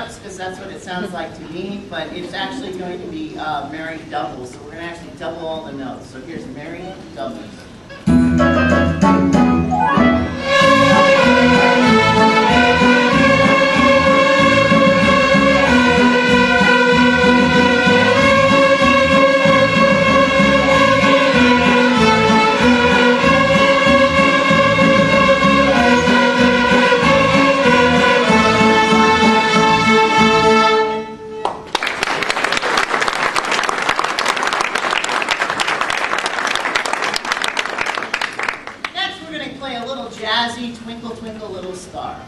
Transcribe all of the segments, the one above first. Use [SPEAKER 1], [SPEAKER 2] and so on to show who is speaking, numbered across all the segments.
[SPEAKER 1] hookups because that's what it sounds like to me, but it's actually going to be married doubles. So we're going to actually double all the notes. So here's married doubles. Jazzy, Twinkle Twinkle Little Star.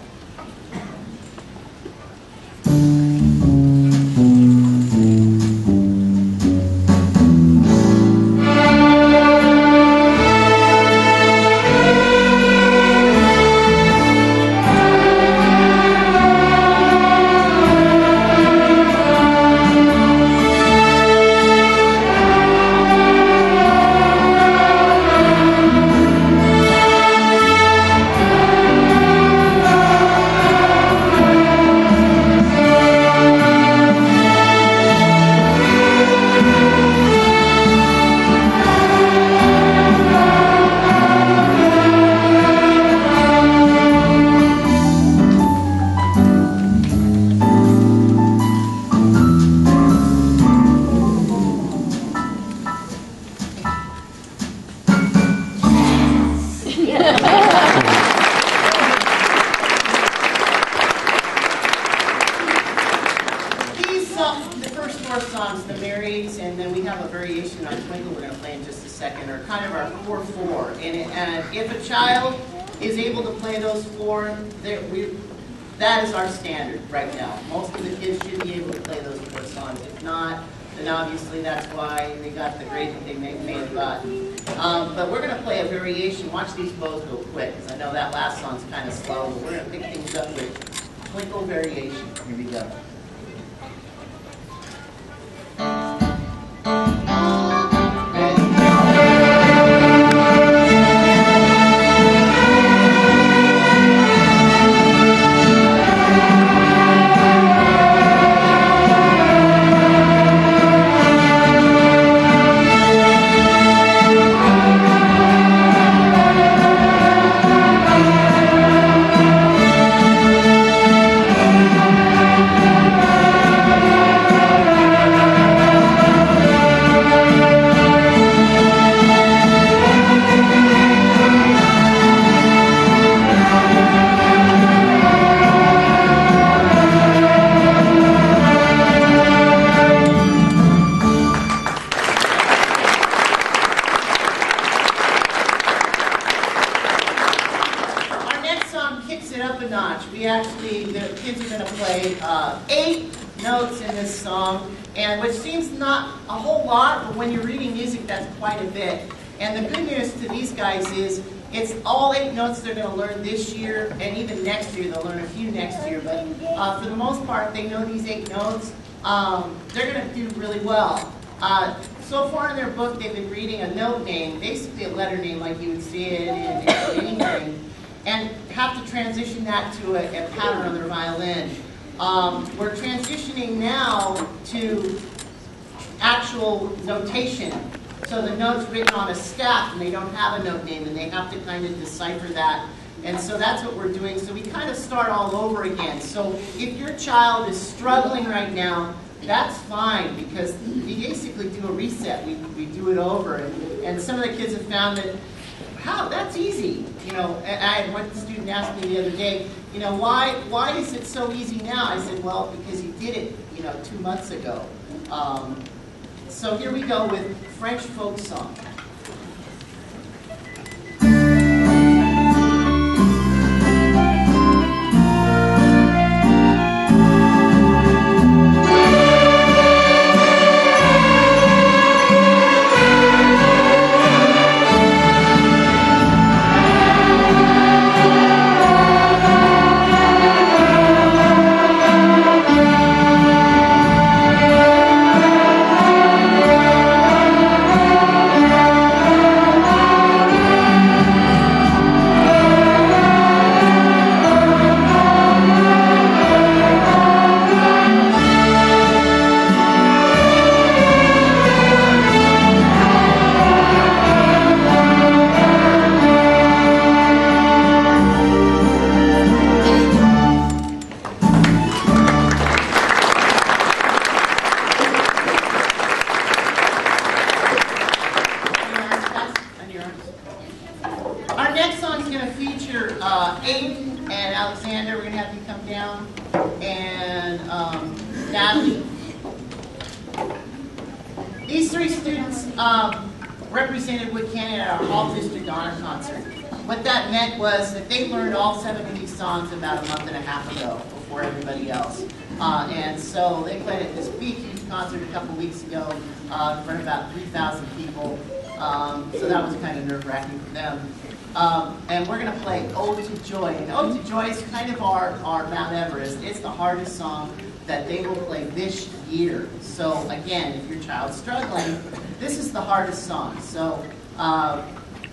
[SPEAKER 1] The first four songs, the Marys, and then we have a variation on Twinkle we're going to play in just a second, are kind of our 4-4. And if a child is able to play those four, that is our standard right now. Most of the kids should be able to play those four songs. If not, then obviously that's why they got the grade that they may have gotten. But we're going to play a variation. Watch these bows go quick, because I know that last song's kind of slow, but we're going to pick things up with Twinkle variation. Here we go. The kids are going to play 8 notes in this song, and which seems not a whole lot, but when you're reading music, that's quite a bit. And the good news to these guys is it's all 8 notes they're going to learn this year, and even next year. They'll learn a few next year, but for the most part, they know these 8 notes. They're going to do really well. So far in their book, they've been reading a note name, basically a letter name like you would see it in anything, and have to transition that to a pattern on their violin. We're transitioning now to actual notation. So the note's written on a staff and they don't have a note name and they have to kind of decipher that. And so that's what we're doing. So we kind of start all over again. So if your child is struggling right now, that's fine, because we basically do a reset. We do it over. And some of the kids have found that, wow, that's easy. You know, and I had one student ask me the other day, you know, why is it so easy now? I said, well, because you did it, you know, 2 months ago. So here we go with French folk song. Natalie. These three students represented Wood Canyon at our All District Honor Concert. What that meant was that they learned all 7 of these songs about a month and a half ago before everybody else. And so they played at this big, huge concert a couple weeks ago in front of about 3,000 people. So that was kind of nerve-wracking for them. And we're going to play Ode to Joy. And Ode to Joy is kind of our Mount Everest. It's the hardest song that they will play this year. So again, if your child's struggling, this is the hardest song. So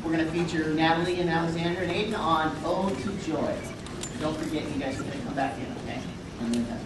[SPEAKER 1] we're going to feature Natalie and Alexander and Aiden on Ode to Joy. Don't forget, you guys are going to come back in, okay? And then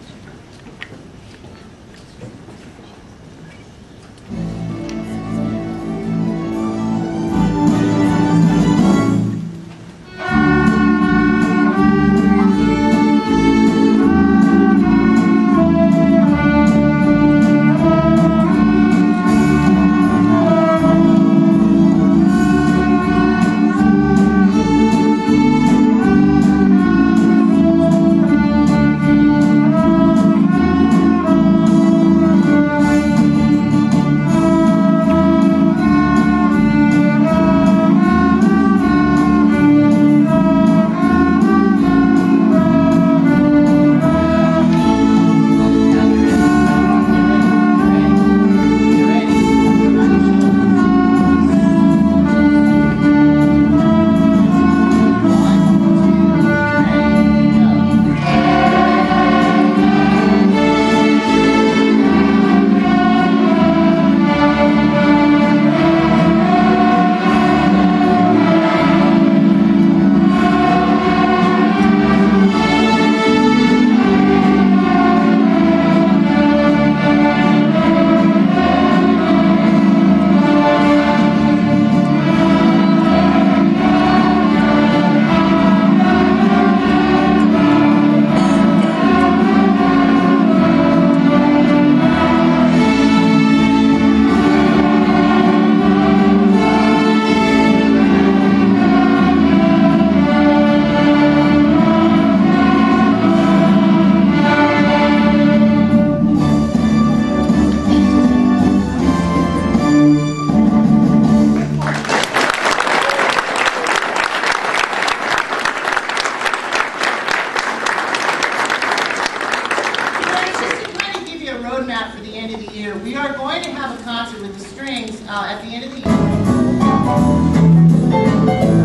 [SPEAKER 1] roadmap for the end of the year. We are going to have a concert with the strings at the end of the year.